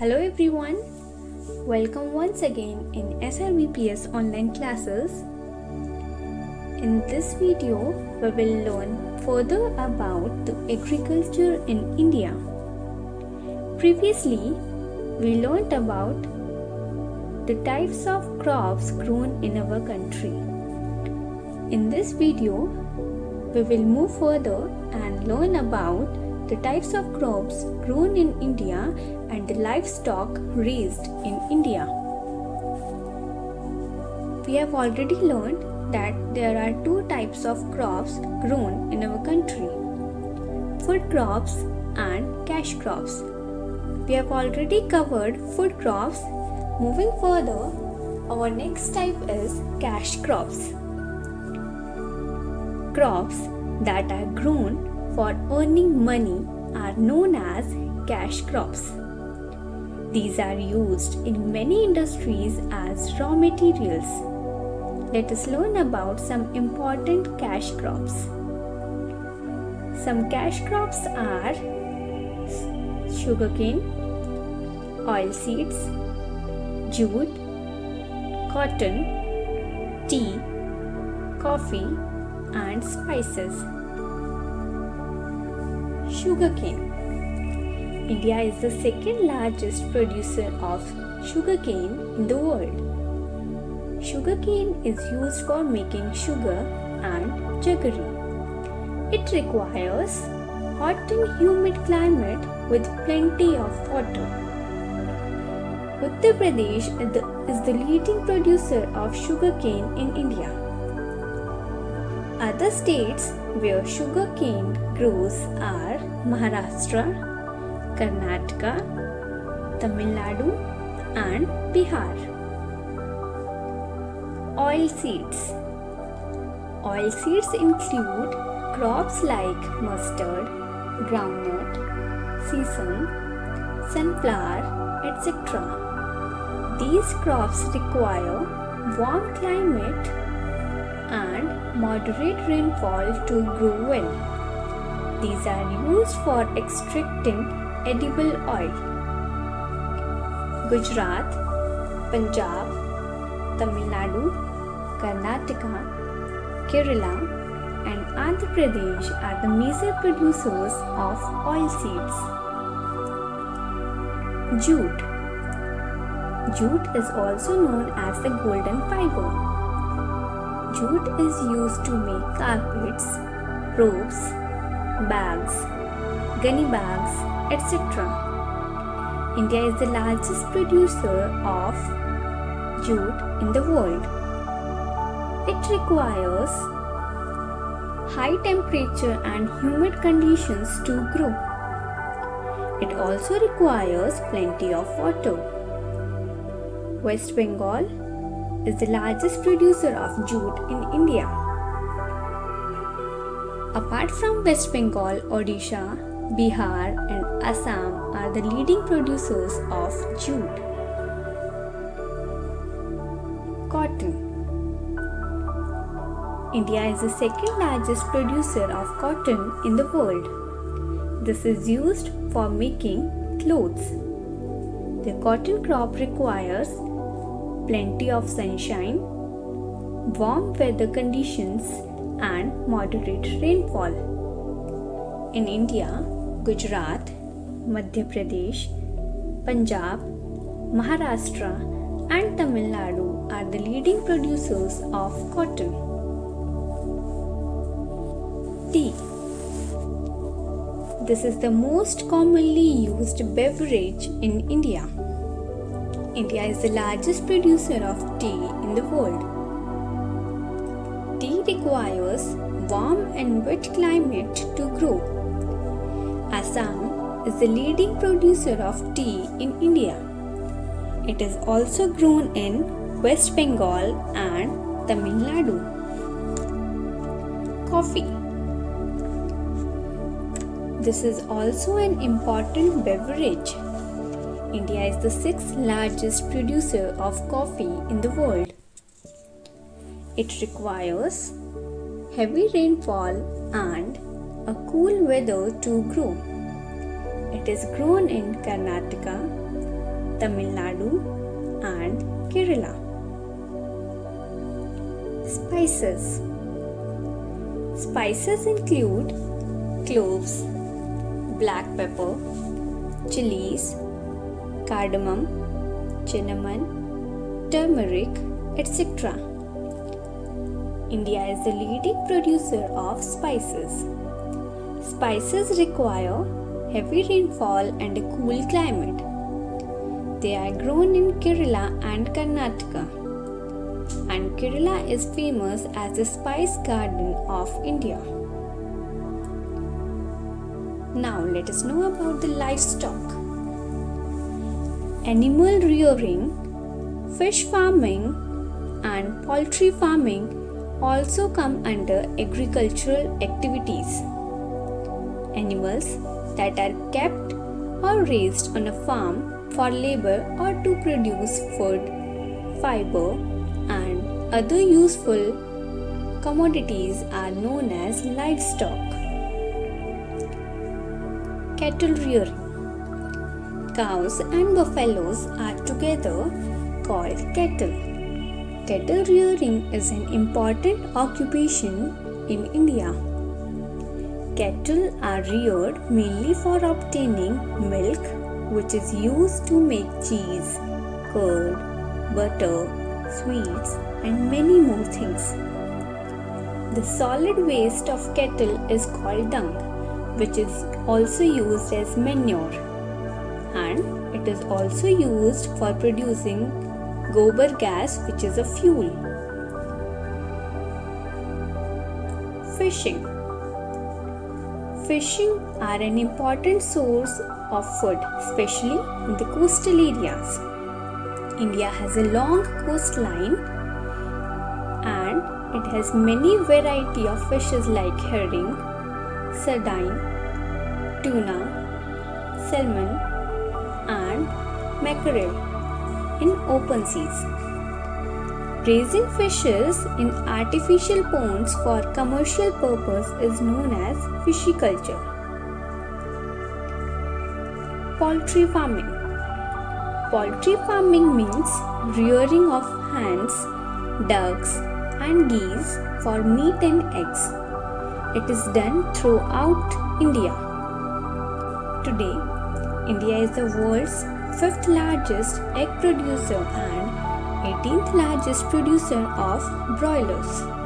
Hello everyone, welcome once again in SRBPS online classes. In this video, we will learn further about the agriculture in India. Previously, we learned about the types of crops grown in our country. In this video, we will move further and learn about the types of crops grown in India and the livestock raised in India. We have already learned that there are two types of crops grown in our country: food crops and cash crops. We have already covered food crops. Moving further, our next type is cash crops. Crops that are grown for earning money are known as cash crops. These are used in many industries as raw materials. Let us learn about some important cash crops. Some cash crops are sugarcane, oilseeds, jute, cotton, tea, coffee, and spices. Sugarcane. India is the second largest producer of sugarcane in the world. Sugarcane is used for making sugar and jaggery. It requires hot and humid climate with plenty of water. Uttar Pradesh is the leading producer of sugarcane in India. Other states where sugarcane grows are Maharashtra, Karnataka, Tamil Nadu, and Bihar. Oilseeds. Oilseeds include crops like mustard, groundnut, sesame, sunflower, etc. These crops require warm climate and moderate rainfall to grow well. These are used for extracting edible oil. Gujarat, Punjab, Tamil Nadu, Karnataka, Kerala, and Andhra Pradesh are the major producers of oilseeds. Jute. Jute is also known as the golden fiber. Jute is used to make carpets, ropes, bags, gunny bags, etc. India is the largest producer of jute in the world. It requires high temperature and humid conditions to grow. It also requires plenty of water. West Bengal is the largest producer of jute in India. Apart from West Bengal, Odisha, Bihar, and Assam are the leading producers of jute. Cotton. India is the second largest producer of cotton in the world. This is used for making clothes. The cotton crop requires plenty of sunshine, warm weather conditions, and moderate rainfall. In India, Gujarat, Madhya Pradesh, Punjab, Maharashtra, and Tamil Nadu are the leading producers of cotton. Tea. This is the most commonly used beverage in India. India is the largest producer of tea in the world. Tea requires warm and wet climate to grow. Assam is the leading producer of tea in India. It is also grown in West Bengal and Tamil Nadu. Coffee. This is also an important beverage. India is the sixth largest producer of coffee in the world. It requires heavy rainfall and a cool weather to grow. It is grown in Karnataka, Tamil Nadu, and Kerala. Spices. Spices include cloves, black pepper, chilies, cardamom, cinnamon, turmeric, etc. India is the leading producer of spices. Spices require heavy rainfall and a cool climate. They are grown in Kerala and Karnataka. And Kerala is famous as the spice garden of India. Now let us know about the livestock. Animal rearing, fish farming, and poultry farming also come under agricultural activities. Animals that are kept or raised on a farm for labor or to produce food, fiber, and other useful commodities are known as livestock. Cattle rearing. Cows and buffaloes are together called cattle. Cattle rearing is an important occupation in India. Cattle are reared mainly for obtaining milk, which is used to make cheese, curd, butter, sweets, and many more things. The solid waste of cattle is called dung, which is also used as manure, and it is also used for producing gobar gas, which is a fuel. Fishing. Fishing are an important source of food, especially in the coastal areas. India has a long coastline and it has many variety of fishes like herring, sardine, tuna, salmon, and mackerel in open seas. Raising fishes in artificial ponds for commercial purpose is known as pisciculture. Poultry farming. Poultry farming means rearing of hens, ducks, and geese for meat and eggs. It is done throughout India. Today, India is the world's 5th largest egg producer and 18th largest producer of broilers.